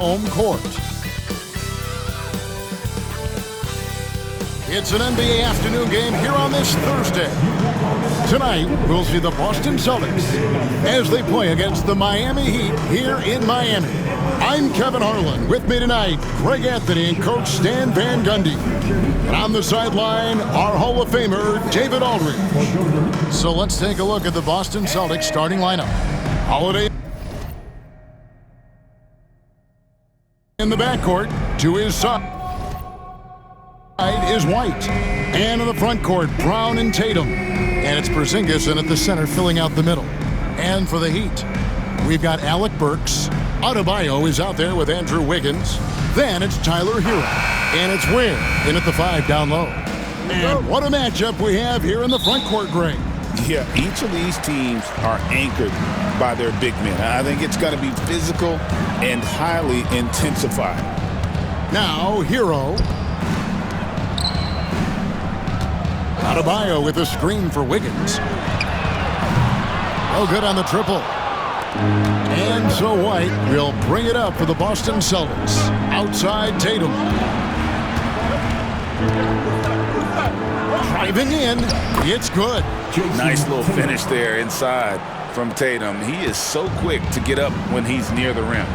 home court. It's an NBA afternoon game here on this Thursday. Tonight, we'll see the Boston Celtics as they play against the Miami Heat here in Miami. I'm Kevin Harlan. With me tonight, Greg Anthony and Coach Stan Van Gundy. And on the sideline, our Hall of Famer, David Aldridge. So let's take a look at the Boston Celtics starting lineup. Holiday in the backcourt, to his side is White. And in the front court, Brown and Tatum. And it's Porzingis in at the center, filling out the middle. And for the Heat, we've got Alec Burks. Adebayo is out there with Andrew Wiggins. Then it's Tyler Hero. And it's Ware in at the 5 down low. And what a matchup we have here in the front court, Greg. Yeah, each of these teams are anchored by their big men. I think it's going to be physical and highly intensified. Now, Hero. Adebayo with a screen for Wiggins. Oh, good on the triple. And so White will bring it up for the Boston Celtics. Outside Tatum. Driving in. It's good. Nice little finish there inside from Tatum. He is so quick to get up when he's near the rim.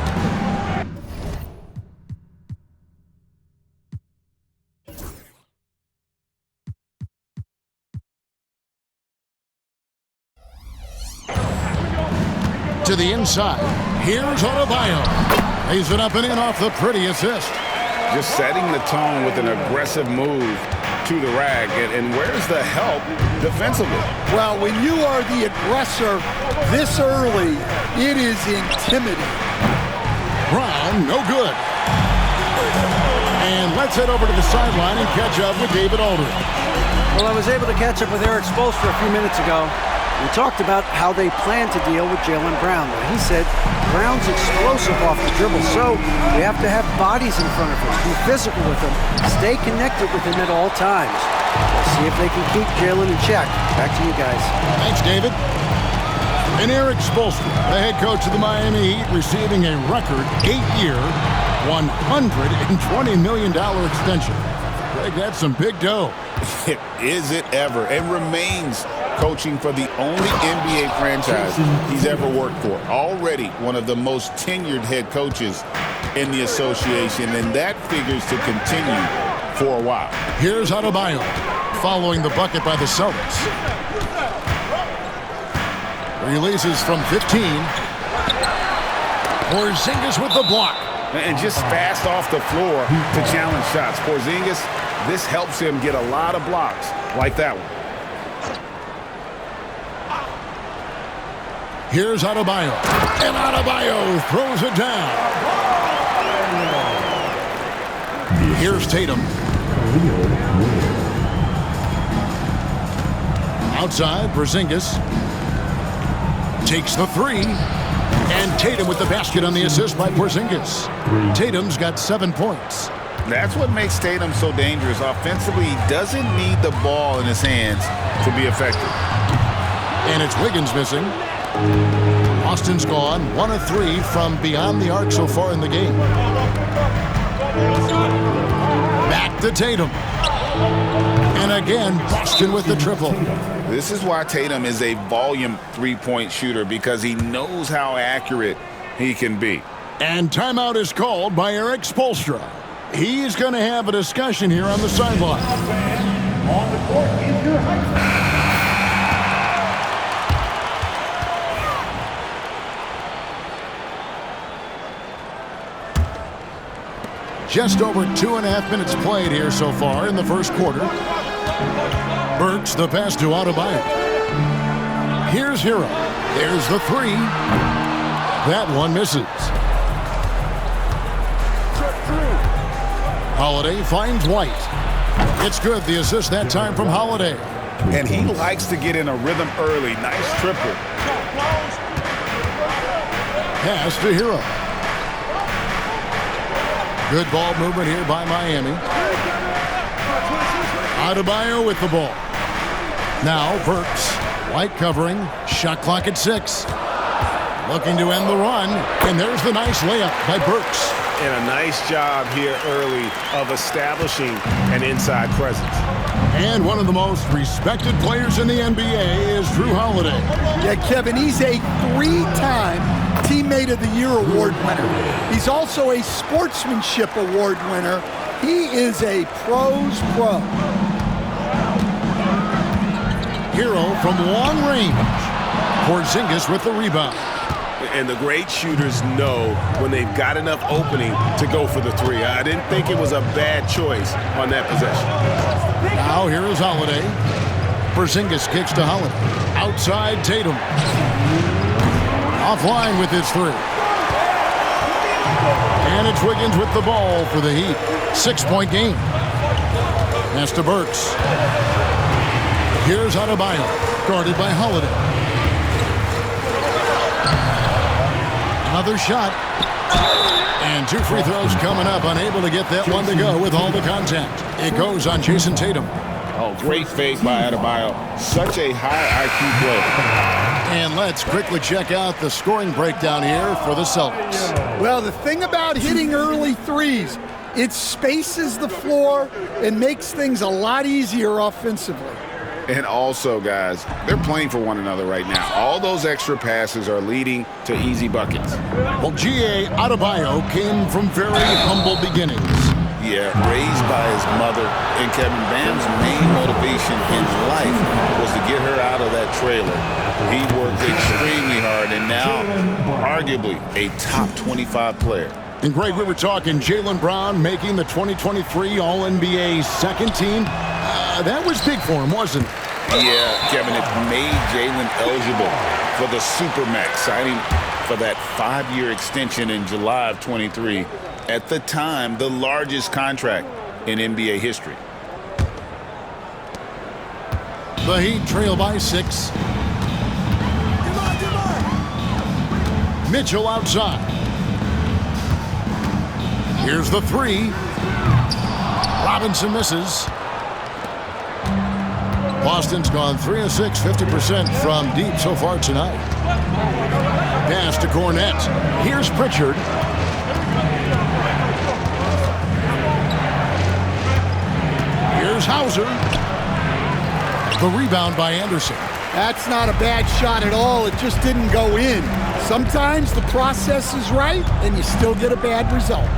To the inside. Here's Adebayo. Lays it up and in off the pretty assist. Just setting the tone with an aggressive move to the rack. And where's the help defensively? Well, when you are the aggressor this early, it is intimidating. Brown, no good. And let's head over to the sideline and catch up with David Aldridge. Well, I was able to catch up with Eric Spoelstra a few minutes ago. We talked about how they plan to deal with Jaylen Brown. He said Brown's explosive off the dribble, so we have to have bodies in front of him, be physical with him, stay connected with him at all times. We'll see if they can keep Jaylen in check. Back to you guys. Thanks, David. And Eric Spoelstra, the head coach of the Miami Heat, receiving a record 8-year, $120 million extension. Greg, that's some big dough. Is it ever? And remains coaching for the only NBA franchise he's ever worked for. Already one of the most tenured head coaches in the association, and that figures to continue for a while. Here's Adebayo following the bucket by the Celtics. Releases from 15. Porzingis with the block. And just fast off the floor to challenge shots. Porzingis, this helps him get a lot of blocks like that one. Here's Adebayo. And Adebayo throws it down. Here's Tatum. Outside, Porzingis takes the 3. And Tatum with the basket on the assist by Porzingis. Tatum's got 7 points. That's what makes Tatum so dangerous. Offensively, he doesn't need the ball in his hands to be effective. And it's Wiggins missing. Boston's gone 1 of 3 from beyond the arc so far in the game. Back to Tatum. And again, Boston with the triple. This is why Tatum is a volume three-point shooter, because he knows how accurate he can be. And timeout is called by Eric Spoelstra. He's going to have a discussion here on the sideline. On the court is your height. Just over 2.5 minutes played here so far in the first quarter. Burks the pass to Adebayo. Here's Hero. There's the 3. That one misses. Holiday finds White. It's good. The assist that time from Holiday. And he likes to get in a rhythm early. Nice triple. Pass to Hero. Good ball movement here by Miami. Adebayo with the ball. Now Burks. White covering. Shot clock at 6. Looking to end the run. And there's the nice layup by Burks. and a nice job here early of establishing an inside presence. And one of the most respected players in the NBA is Jrue Holiday. Yeah, Kevin, he's a 3-time Teammate of the Year award winner. He's also a Sportsmanship Award winner. He is a pro's pro. Hero from long range. Porzingis with the rebound. And the great shooters know when they've got enough opening to go for the three. I didn't think it was a bad choice on that possession. Now here is Holiday. Porzingis kicks to Holiday. Outside Tatum. Offline with his three. And it's Wiggins with the ball for the Heat. 6-point game. Pass to Burks. Here's Adebayo, guarded by Holiday. Another shot. And 2 free throws coming up. Unable to get that one to go with all the contact. It goes on Jason Tatum. Oh, great fake by Adebayo. Such a high IQ play. And let's quickly check out the scoring breakdown here for the Celtics. Well, the thing about hitting early threes, it spaces the floor and makes things a lot easier offensively. And also, guys, they're playing for one another right now. All those extra passes are leading to easy buckets. Well, G.A. Adebayo came from very humble beginnings. Yeah, raised by his mother. And Kevin, Bam's main motivation in life was to get her out of that trailer. He worked extremely hard and now, arguably, a top 25 player. And Greg, we were talking Jaylen Brown making the 2023 All-NBA second team. That was big for him, wasn't it? Yeah, Kevin, it made Jaylen eligible for the Supermax, signing for that 5-year extension in July of 23. At the time, the largest contract in NBA history. The Heat trail by 6. Mitchell outside. Here's the 3. Robinson misses. Boston's gone 3 of 6, 50% from deep so far tonight. Pass to Cornette. Here's Pritchard. Here's Hauser. The rebound by Anderson. That's not a bad shot at all. It just didn't go in. Sometimes the process is right and you still get a bad result.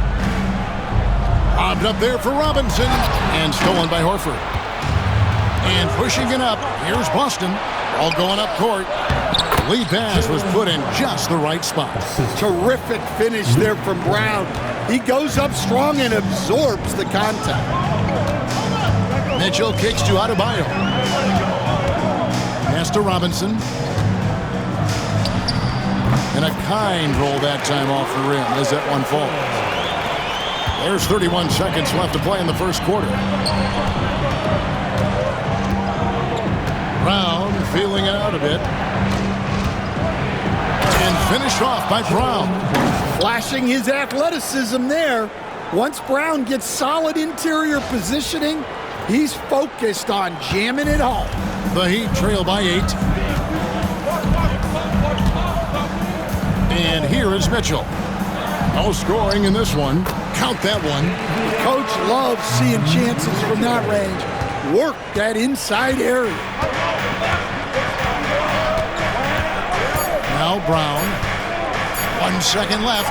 Bobbed up there for Robinson and stolen by Horford. And pushing it up, here's Boston. All going up court. Lead pass was put in just the right spot. Terrific finish there from Brown. He goes up strong and absorbs the contact. Mitchell kicks to Adebayo. Pass to Robinson. And a kind roll that time off the rim as that one falls. There's 31 seconds left to play in the first quarter. Brown feeling it out a bit. And finished off by Brown. Flashing his athleticism there. Once Brown gets solid interior positioning, he's focused on jamming it home. The Heat trail by 8. And here is Mitchell. No scoring in this one. Count that one. The coach loves seeing chances from that range. Work that inside area. Now Brown. 1 second left.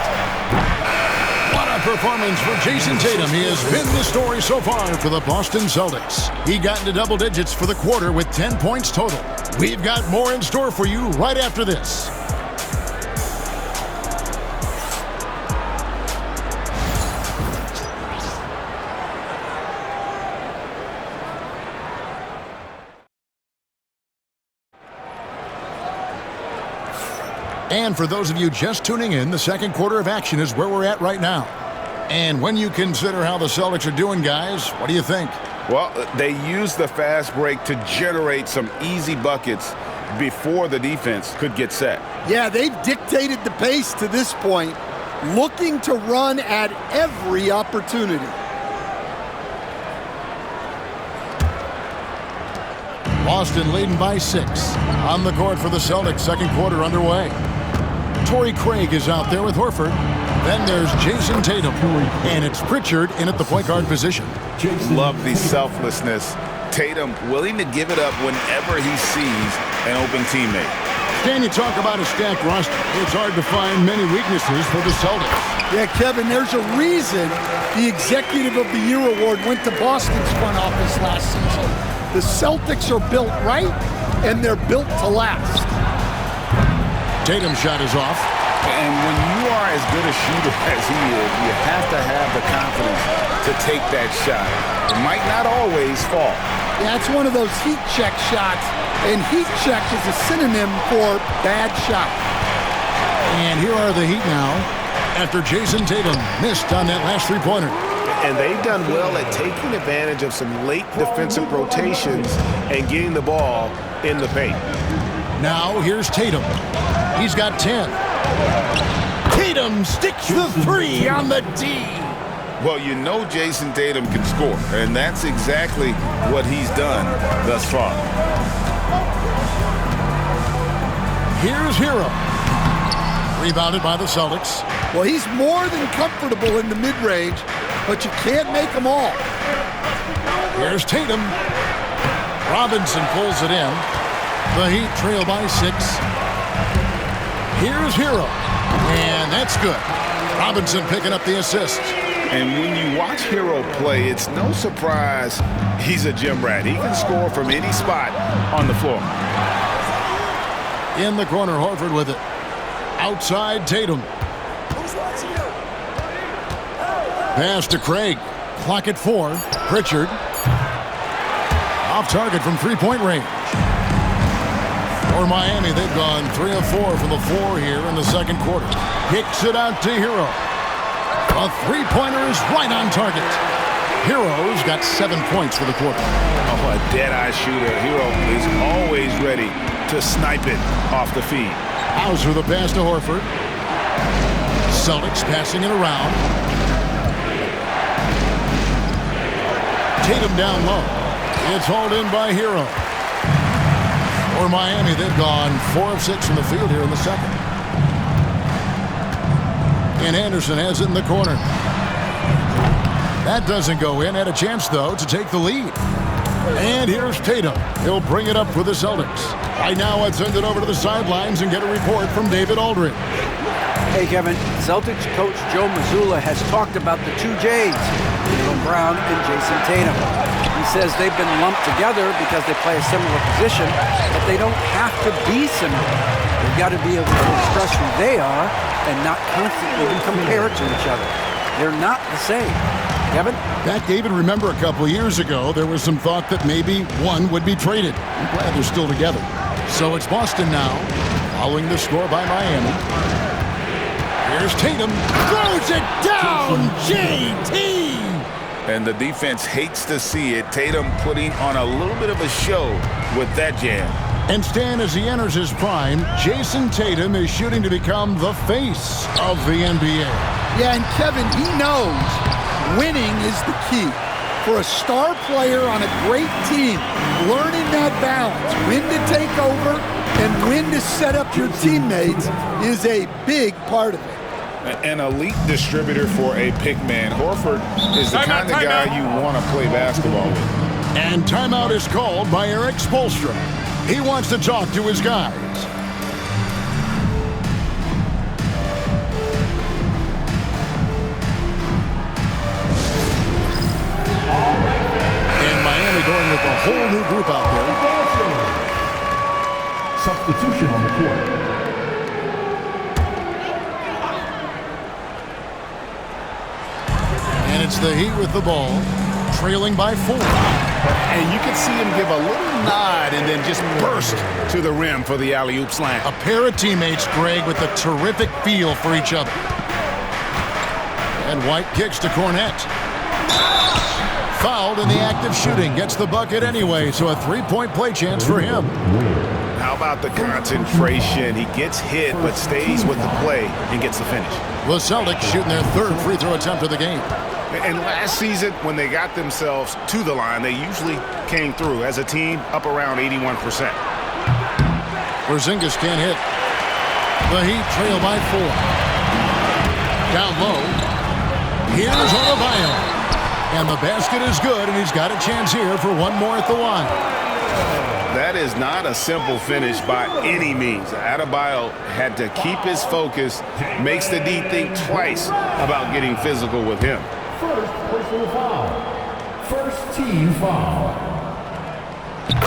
What a performance for Jason Tatum. He has been the story so far for the Boston Celtics. He got into double digits for the quarter with 10 points total. We've got more in store for you right after this. And for those of you just tuning in, the second quarter of action is where we're at right now. And when you consider how the Celtics are doing, guys, what do you think? Well, they used the fast break to generate some easy buckets before the defense could get set. Yeah, they've dictated the pace to this point, looking to run at every opportunity. Boston leading by 6. On the court for the Celtics, second quarter underway. Torrey Craig is out there with Horford. Then there's Jason Tatum. And it's Pritchard in at the point guard position. Love the selflessness. Tatum willing to give it up whenever he sees an open teammate. Can you talk about a stacked roster? It's hard to find many weaknesses for the Celtics. Yeah, Kevin, there's a reason the Executive of the Year award went to Boston's front office last season. The Celtics are built right, and they're built to last. Tatum's shot is off. And when you are as good a shooter as he is, you have to have the confidence to take that shot. It might not always fall. Yeah, it's one of those heat check shots, and heat check is a synonym for bad shot. And here are the Heat now after Jason Tatum missed on that last three-pointer. And they've done well at taking advantage of some late defensive rotations and getting the ball in the paint. Now here's Tatum. He's got 10. Tatum sticks the three on the D. Well, you know Jason Tatum can score, and that's exactly what he's done thus far. Here's Hero. Rebounded by the Celtics. Well, he's more than comfortable in the mid-range, but you can't make them all. Here's Tatum. Robinson pulls it in. The Heat trail by 6. Here's Hero. And that's good. Robinson picking up the assist. And when you watch Hero play, it's no surprise he's a gym rat. He can score from any spot on the floor. In the corner, Horford with it. Outside, Tatum. Pass to Craig. Clock at 4. Pritchard. Off target from three-point range. For Miami, they've gone 3 of 4 from the floor here in the second quarter. Kicks it out to Hero. A three-pointer is right on target. Hero's got 7 points for the quarter. Oh, a dead-eye shooter. Hero is always ready to snipe it off the feed. Hauser the pass to Horford. Celtics passing it around. Tatum down low. It's hauled in by Hero. For Miami, they've gone 4 of 6 from the field here in the second. And Anderson has it in the corner. That doesn't go in. Had a chance, though, to take the lead. And here's Tatum. He'll bring it up for the Celtics. Right now, I'd send it over to the sidelines and get a report from David Aldridge. Hey, Kevin. Celtics coach Joe Mazzulla has talked about the two J's, Jaylen Brown and Jason Tatum. He says they've been lumped together because they play a similar position, but they don't have to be similar. They've got to be able to express who they are and not constantly compare it to each other. They're not the same. Kevin? That, David, remember a couple of years ago, there was some thought that maybe one would be traded. I'm glad they're still together. So it's Boston now, following the score by Miami. Here's Tatum. Throws it down, JT! And the defense hates to see it. Tatum putting on a little bit of a show with that jam. And Stan, as he enters his prime, Jason Tatum is shooting to become the face of the NBA. Yeah, and Kevin, he knows winning is the key. For a star player on a great team, learning that balance, when to take over and when to set up your teammates is a big part of it. An elite distributor for a pick man. Horford is the kind of guy you want to play basketball with. And timeout is called by Eric Spoelstra. He wants to talk to his guys. And Miami going with a whole new group out there. Substitution on the court. And it's the Heat with the ball, trailing by 4. And you can see him give a little nod and then just burst to the rim for the alley-oop slam. A pair of teammates, Greg, with a terrific feel for each other. And White kicks to Cornette. Fouled in the act of shooting. Gets the bucket anyway, so a three-point play chance for him. How about the concentration? He gets hit but stays with the play and gets the finish. The Celtics shooting their third free throw attempt of the game. And last season, when they got themselves to the line, they usually came through as a team up around 81%. Porzingis can't hit. The Heat trail by 4. Down low. Here's Adebayo. And the basket is good, and he's got a chance here for one more at the line. That is not a simple finish by any means. Adebayo had to keep his focus, makes the D think twice about getting physical with him. First personal foul. First team foul.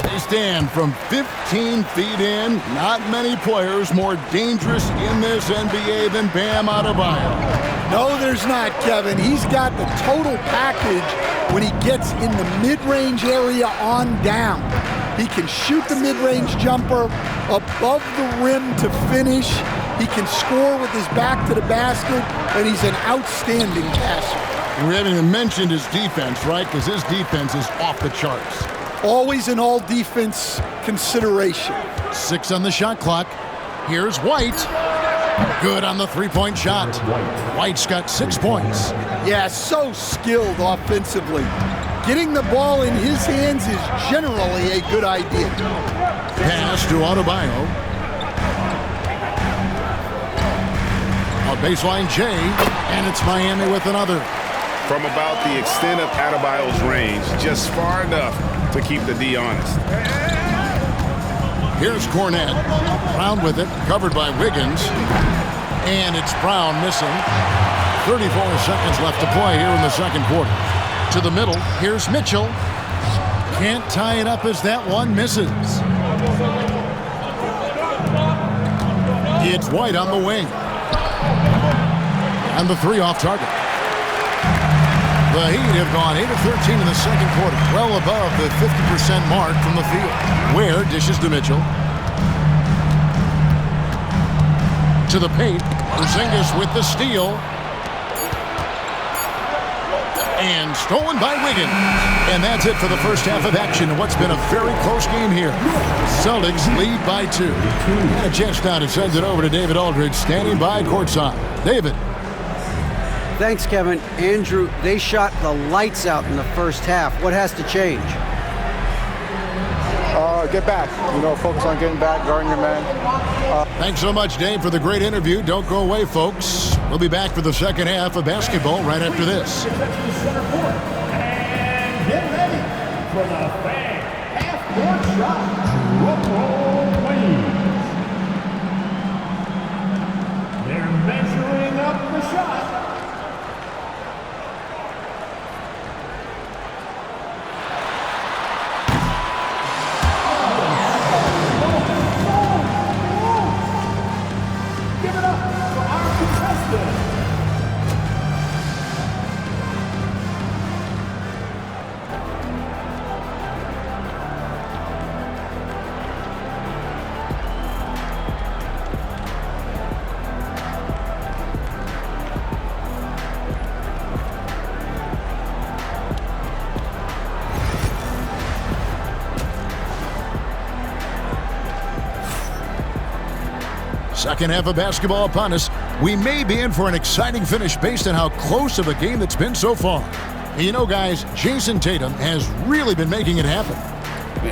They stand from 15 feet in. Not many players more dangerous in this NBA than Bam Adebayo. No, there's not, Kevin. He's got the total package when he gets in the mid-range area on down. He can shoot the mid-range jumper above the rim to finish. He can score with his back to the basket, and he's an outstanding passer. We haven't even mentioned his defense, right? Because his defense is off the charts. Always an all-defense consideration. 6 on the shot clock. Here's White. Good on the three-point shot. White's got 6 points. Yeah, so skilled offensively. Getting the ball in his hands is generally a good idea. Pass to Adebayo. A baseline J, and it's Miami with another. From about the extent of Adebayo's range, just far enough to keep the D honest. Here's Cornette. Brown with it, covered by Wiggins. And it's Brown missing. 34 seconds left to play here in the second quarter. To the middle, here's Mitchell. Can't tie it up as that one misses. It's White on the wing. And the 3 off target. The Heat have gone 8 of 13 in the second quarter, well above the 50% mark from the field. Ware dishes to Mitchell. To the paint, Porzingis with the steal. And stolen by Wiggins. And that's it for the first half of action in what's been a very close game here. Celtics lead by 2. And a chance now to send it over to David Aldridge, standing by courtside. David. Thanks, Kevin. Andrew, they shot the lights out in the first half. What has to change? Get back. Focus on getting back, guarding your man. Thanks so much, Dave, for the great interview. Don't go away, folks. We'll be back for the second half of basketball right after this. And get ready for the fan half-court shot. Drum roll, please. They're measuring up the shot. Second half of basketball upon us. We may be in for an exciting finish based on how close of a game that's been so far. You know, guys, Jason Tatum has really been making it happen.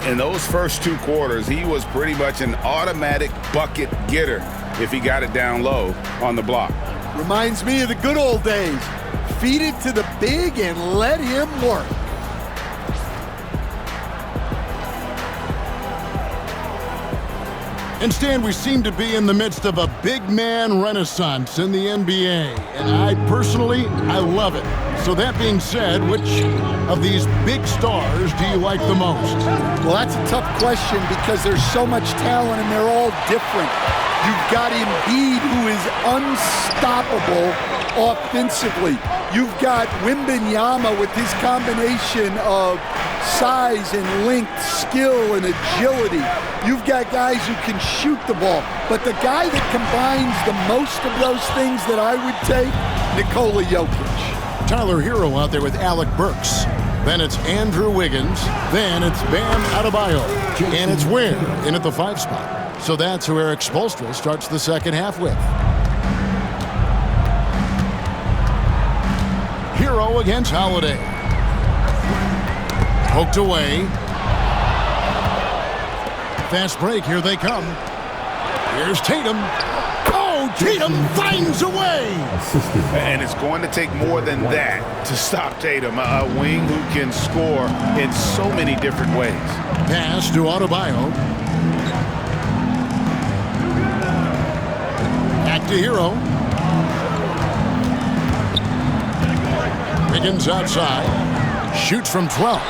In those first 2 quarters, he was pretty much an automatic bucket getter if he got it down low on the block. Reminds me of the good old days. Feed it to the big and let him work. Instead, we seem to be in the midst of a big man renaissance in the NBA. And I love it. So that being said, which of these big stars do you like the most? Well, that's a tough question because there's so much talent and they're all different. You've got Embiid, who is unstoppable offensively. You've got Wembanyama with his combination of size and length, skill and agility. You've got guys who can shoot the ball. But the guy that combines the most of those things that I would take, Nikola Jokic. Tyler Hero out there with Alec Burks. Then it's Andrew Wiggins. Then it's Bam Adebayo. And it's Ware in at the 5 spot. So that's who Eric Spoelstra starts the second half with. Hero against Holiday. Poked away. Fast break, here they come. Here's Tatum. Oh, Oh, Tatum finds a way. And it's going to take more than that to stop Tatum, a wing who can score in so many different ways. Pass to Adebayo. Back to Hero. Wiggins outside. Shoots from 12.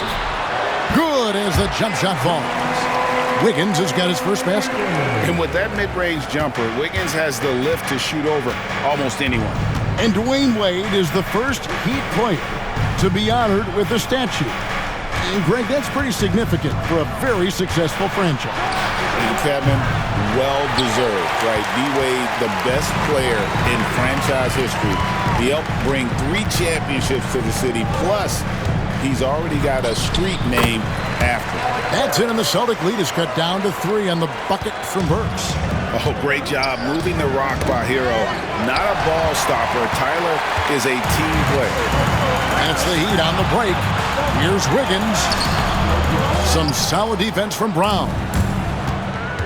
Good as the jump shot falls. Wiggins has got his first basket. And with that mid-range jumper, Wiggins has the lift to shoot over almost anyone. And Dwayne Wade is the first Heat player to be honored with a statue. And Greg, that's pretty significant for a very successful franchise. And Kevin, well-deserved, right? D-Wade, the best player in franchise history. He helped bring 3 championships to the city, plus he's already got a street named after. That's it, and the Celtic lead is cut down to 3 on the bucket from Burks. Oh, great job moving the rock by Hero. Not a ball stopper. Tyler is a team player. That's the Heat on the break. Here's Wiggins. Some solid defense from Brown.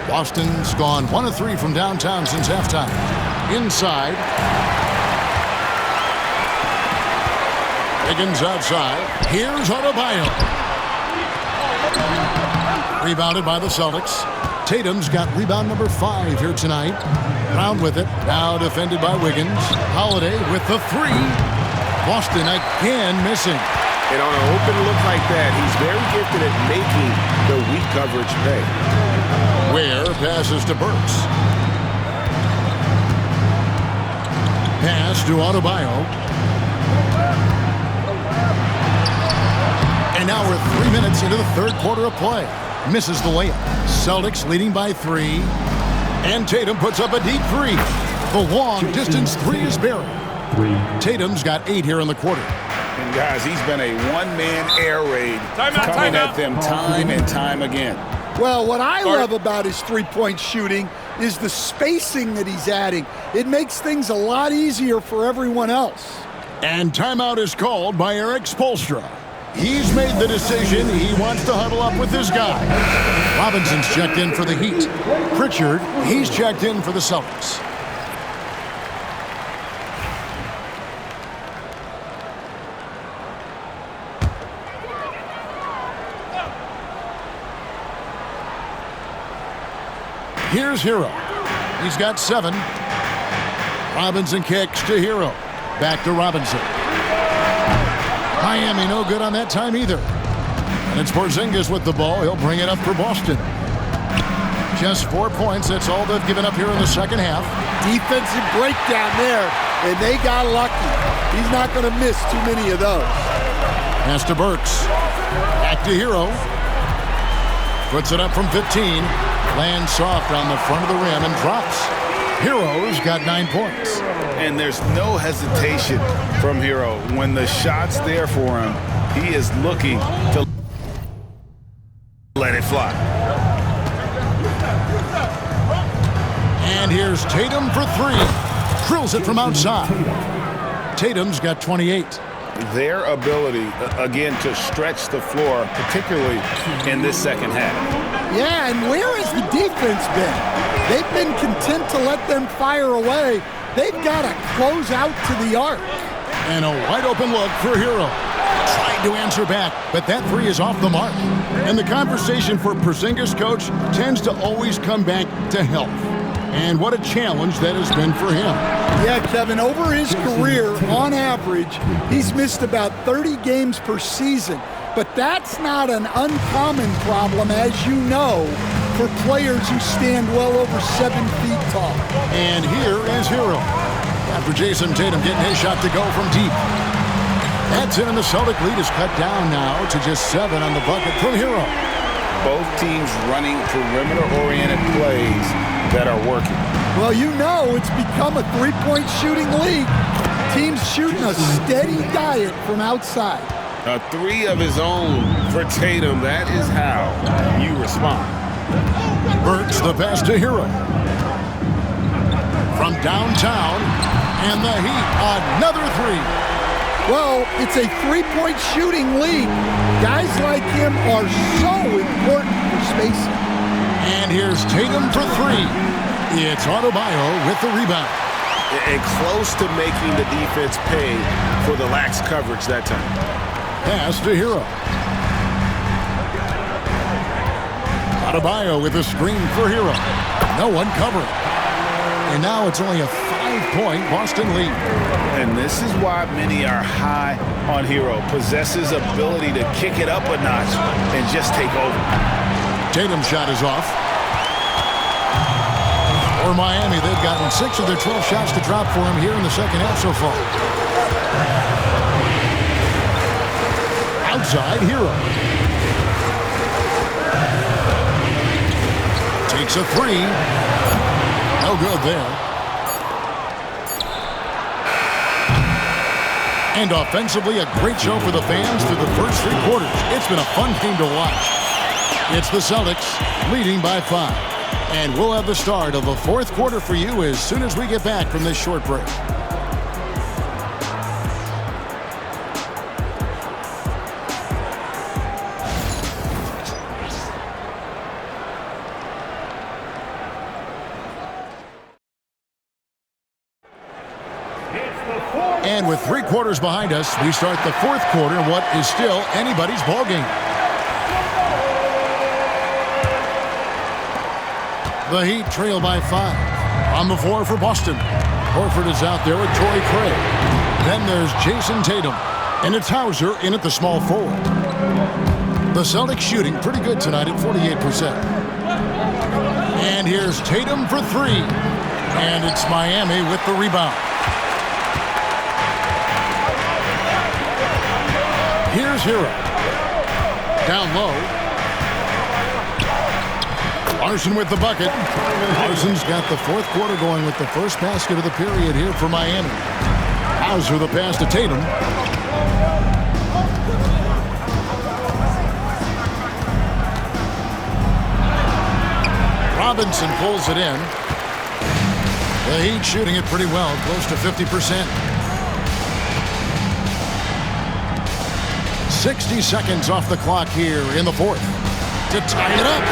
Boston's gone 1 of 3 from downtown since halftime. Inside. Wiggins outside. Here's Adebayo. Rebounded by the Celtics. Tatum's got rebound number 5 here tonight. Brown with it. Now defended by Wiggins. Holiday with the 3. Boston again missing. And on an open look like that, he's very gifted at making the weak coverage pay. Ware passes to Burks. Pass to Adebayo. And now we're 3 minutes into the third quarter of play. Misses the layup. Celtics leading by 3. And Tatum puts up a deep 3. The long distance 3 is buried. Tatum's got 8 here in the quarter. And guys, he's been a one-man air raid coming at them time and time again. Well, what I love about his three-point shooting is the spacing that he's adding. It makes things a lot easier for everyone else. And timeout is called by Eric Spoelstra. He's made the decision he wants to huddle up with his guy. Robinson's checked in for the Heat. Pritchard, he's checked in for the Celtics. Here's Hero. He's got 7. Robinson kicks to Hero. Back to Robinson. Miami no good on that time either. And it's Porzingis with the ball. He'll bring it up for Boston. Just 4 points. That's all they've given up here in the second half. Defensive breakdown there, and they got lucky. He's not going to miss too many of those. Pass to Burks. Back to Hero. Puts it up from 15. Lands soft on the front of the rim and drops. Hero's got 9 points. And there's no hesitation from Hero. When the shot's there for him, he is looking to let it fly. And here's Tatum for 3. Drills it from outside. Tatum's got 28. Their ability, again, to stretch the floor, particularly in this second half. Yeah, and where has the defense been? They've been content to let them fire away. They've got to close out to the arc. And a wide open look for Hero. Tried to answer back, but that 3 is off the mark. And the conversation for Porzingis, coach, tends to always come back to health. And what a challenge that has been for him. Yeah, Kevin, over his career, on average, he's missed about 30 games per season. But that's not an uncommon problem, as you know, for players who stand well over 7 feet tall. And here is Hero. After Jason Tatum getting his shot to go from deep. That's it, and the Celtic lead is cut down now to just 7 on the bucket from Hero. Both teams running perimeter-oriented plays that are working. Well, you know it's become a three-point shooting league. Teams shooting a steady diet from outside. A 3 of his own for Tatum. That is how you respond. Burks the pass to Hero. From downtown, and the Heat, another 3. Well, it's a three-point shooting league. Guys like him are so important for spacing. And here's Tatum for 3. It's Adebayo with the rebound. And close to making the defense pay for the lax coverage that time. Pass to Hero. Adebayo with a screen for Hero. No one covering. And now it's only a 5-point Boston lead. And this is why many are high on Hero. Possesses ability to kick it up a notch and just take over. Tatum's shot is off. For Miami, they've gotten 6 of their 12 shots to drop for him here in the second half so far. Outside, Hero. Takes a 3. No good there. And offensively, a great show for the fans through the first 3 quarters. It's been a fun game to watch. It's the Celtics leading by 5. And we'll have the start of the 4th quarter for you as soon as we get back from this short break. And with 3 quarters behind us, we start the 4th quarter in what is still anybody's ballgame. The Heat trail by 5. On the floor for Boston. Horford is out there with Torrey Craig. Then there's Jason Tatum. And it's Hauser in at the small forward. The Celtics shooting pretty good tonight at 48%. And here's Tatum for 3. And it's Miami with the rebound. Here's Hero. Down low. Larson with the bucket. Larson's got the 4th quarter going with the first basket of the period here for Miami. Hauser the pass to Tatum. Robinson pulls it in. The Heat shooting it pretty well, close to 50%. 60 seconds off the clock here in the 4th to tie it up.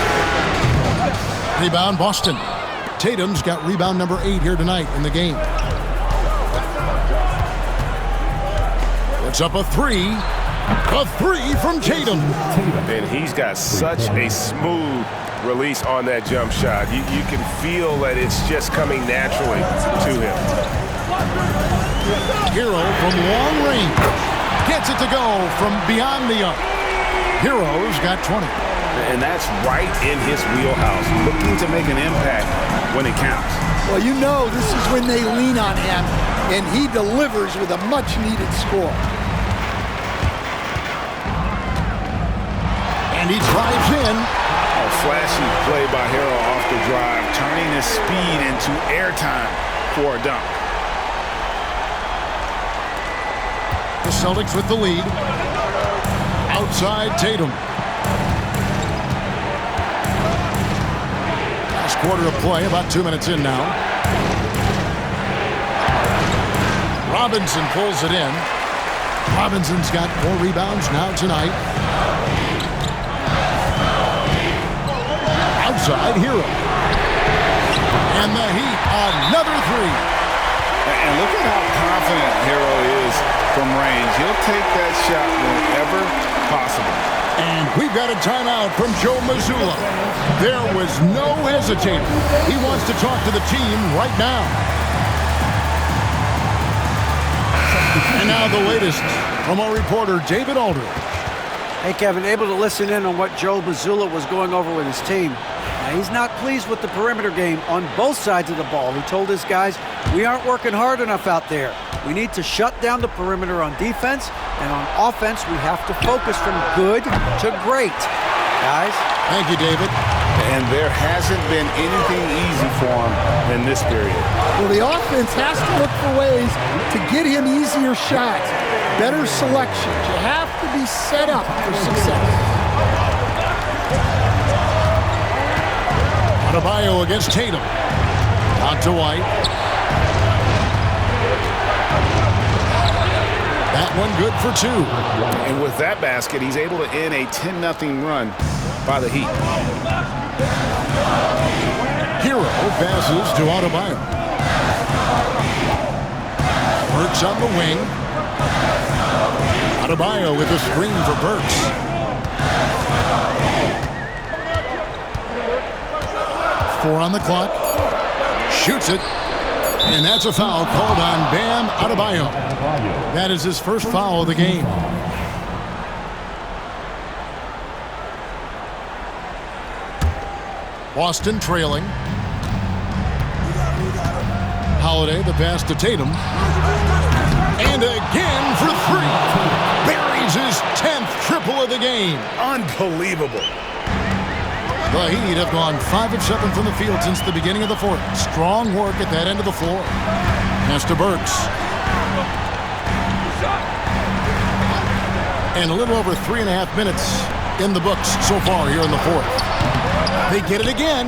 Rebound Boston. Tatum's got rebound number 8 here tonight in the game. It's up a 3. A 3 from Tatum. And he's got such a smooth release on that jump shot. You can feel that it's just coming naturally to him. Hero from long range. Gets it to go from beyond the arc. Hero's got 20. And that's right in his wheelhouse, looking to make an impact when it counts. Well, you know this is when they lean on him, and he delivers with a much-needed score. And he drives in. A flashy play by Hero off the drive, turning his speed into airtime for a dunk. The Celtics with the lead. Outside Tatum. Quarter of play, about 2 minutes in now. Robinson pulls it in. Robinson's got 4 rebounds now tonight. Outside Hero. And the Heat, another 3. And look at how confident Hero is from range. He'll take that shot whenever possible. And we've got a timeout from Joe Mazzulla. There was no hesitating. He wants to talk to the team right now. And now the latest from our reporter, David Aldridge. Hey, Kevin, able to listen in on what Joe Mazzulla was going over with his team. Now, he's not pleased with the perimeter game on both sides of the ball. He told his guys, we aren't working hard enough out there. We need to shut down the perimeter on defense, and on offense, we have to focus from good to great. Guys? Thank you, David. And there hasn't been anything easy for him in this period. Well, the offense has to look for ways to get him easier shots, better selections. You have to be set up for success. Adebayo against Tatum. Out to White. That one good for 2. And with that basket, he's able to end a 10-0 run by the Heat. Hero passes to Adebayo. Burks on the wing. Adebayo with a screen for Burks. Four on the clock. Shoots it. And that's a foul called on Bam Adebayo. That is his first foul of the game. Boston trailing. Holiday, the pass to Tatum. And again for three. Buries his 10th triple of the game. Unbelievable. The Heat have gone 5 of 7 from the field since the beginning of the fourth. Strong work at that end of the floor. Pass to Burks. And a little over 3.5 minutes in the books so far here in the fourth. They get it again.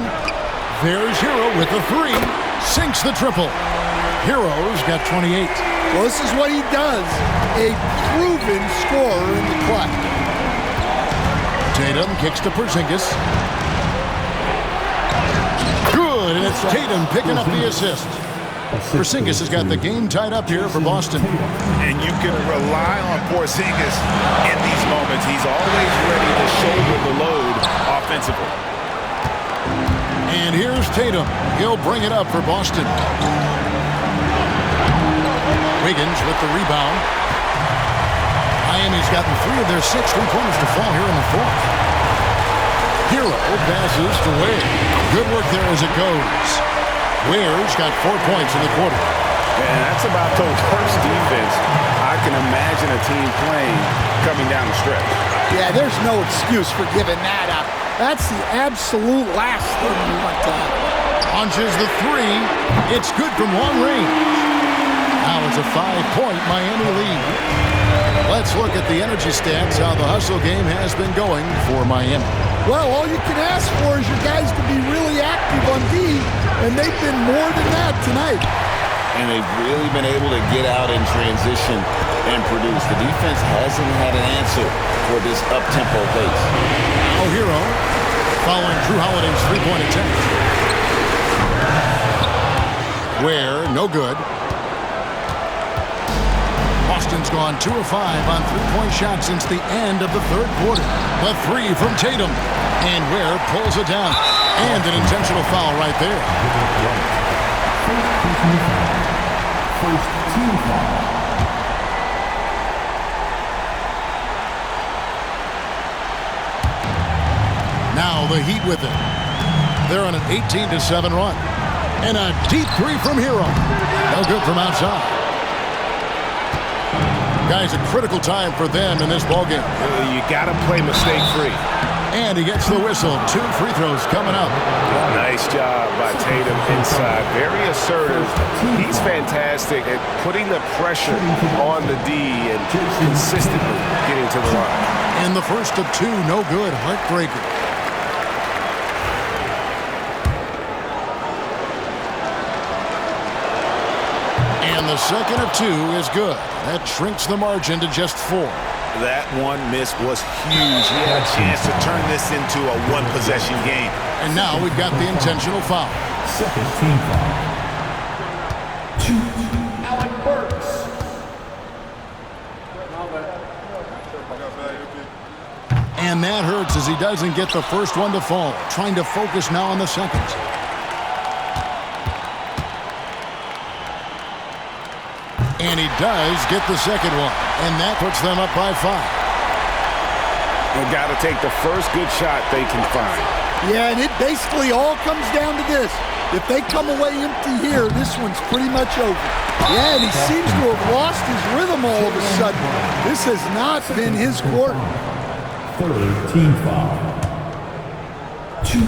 There's Hero with the three. Sinks the triple. Hero's got 28. Well, this is what he does. A proven scorer in the clutch. Tatum kicks to Porzingis. Good, and it's Tatum picking up the assist. Porzingis has got the game tied up here for Boston. And you can rely on Porzingis in these moments. He's always ready to shoulder the load offensively. And here's Tatum. He'll bring it up for Boston. Wiggins with the rebound. Miami's gotten 3 of their 6 3-pointers to fall here in the fourth. Hero passes to Ware. Good work there as it goes. Ware's got 4 points in the quarter. And that's about the worst defense I can imagine a team playing coming down the stretch. Yeah, there's no excuse for giving that up. That's the absolute last thing you want to have. Launches the three. It's good from long range. Now it's a 5-point Miami lead. Let's look at the energy stats, how the hustle game has been going for Miami. Well, all you can ask for is your guys to be really active on D, and they've been more than that tonight. And they've really been able to get out in transition and produce. The defense hasn't had an answer for this up-tempo pace. Oh, Hero following Drew Holiday's 3-point attempt. Ware, no good. Boston's gone 2 of 5 on 3-point shots since the end of the third quarter. The three from Tatum. And Ware pulls it down. And an intentional foul right there. First team foul. Now the Heat with it. They're on an 18-7 run. And a deep three from Hero. No good from outside. Guys, a critical time for them in this ballgame. You got to play mistake-free. And he gets the whistle. 2 free throws coming up. Nice job by Tatum inside. Very assertive. He's fantastic at putting the pressure on the D and consistently getting to the line. And the first of 2, no good. Heartbreaker. And the second of 2 is good. That shrinks the margin to just 4. That one miss was huge. He had a chance to turn this into a one-possession game. And now we've got the intentional foul. Second team foul. 2. Alec Burks. And that hurts as he doesn't get the first one to fall. Trying to focus now on the second. And he does get the second one. And that puts them up by 5. They've got to take the first good shot they can find. Yeah, and it basically all comes down to this. If they come away empty here, this one's pretty much over. Yeah, and he seems to have lost his rhythm all of a sudden. This has not been his quarter. Third team foul. 2.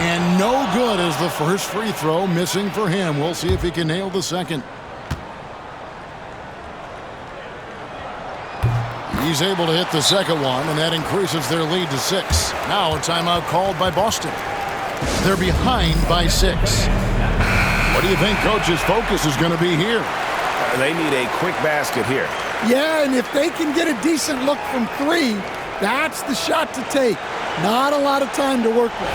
And no good as the first free throw missing for him. We'll see if he can nail the second. He's able to hit the second one, and that increases their lead to 6. Now a timeout called by Boston. They're behind by 6. What do you think Coach's focus is going to be here? They need a quick basket here. Yeah, and if they can get a decent look from 3, that's the shot to take. Not a lot of time to work with.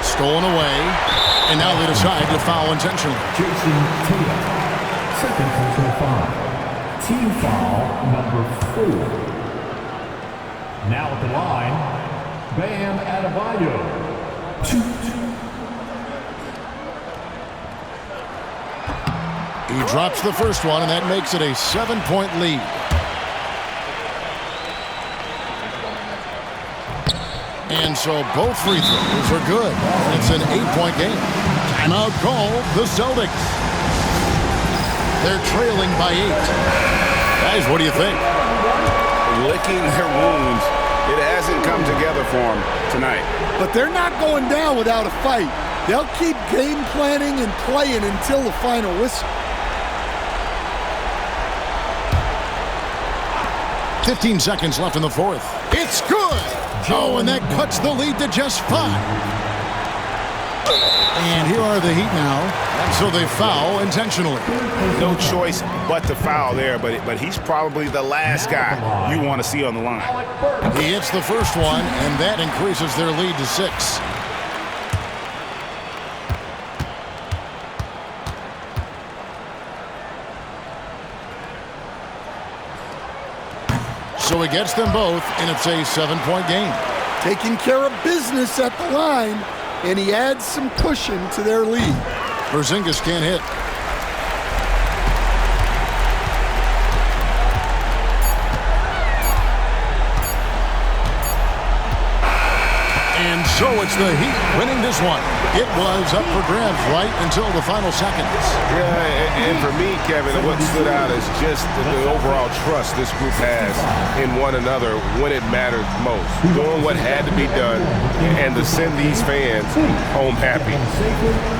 Stolen away, and now they decide to foul intentionally. Jason Tatum, second personal foul. Team foul number 4. Now at the line, Bam Adebayo. 2. He drops the first one, and that makes it a 7-point lead. And so both free throws are good. It's an 8-point game. Timeout call, the Celtics. They're trailing by 8. Guys, what do you think? Licking their wounds. It hasn't come together for them tonight. But they're not going down without a fight. They'll keep game planning and playing until the final whistle. 15 seconds left in the fourth. It's good! Oh, and that cuts the lead to just 5. And here are the Heat now. And so they foul intentionally. No choice but to foul there, but he's probably the last guy you want to see on the line. He hits the first one, and that increases their lead to 6. So he gets them both, and it's a 7-point game. Taking care of business at the line, and he adds some cushion to their lead. Porzingis can't hit. And so it's the Heat winning this one. It was up for grabs right until the final seconds. Yeah, and for me, Kevin, what stood out is just the overall trust this group has in one another when it mattered most. Doing what had to be done and to send these fans home happy.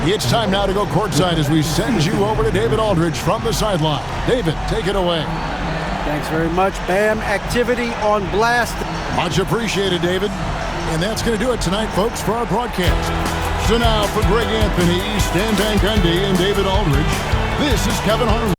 It's time now to go courtside as we send you over to David Aldridge from the sideline. David, take it away. Thanks very much, Bam. Activity on blast. Much appreciated, David. And that's going to do it tonight, folks, for our broadcast. So now for Greg Anthony, Stan Van Gundy, and David Aldridge, this is Kevin Harlan.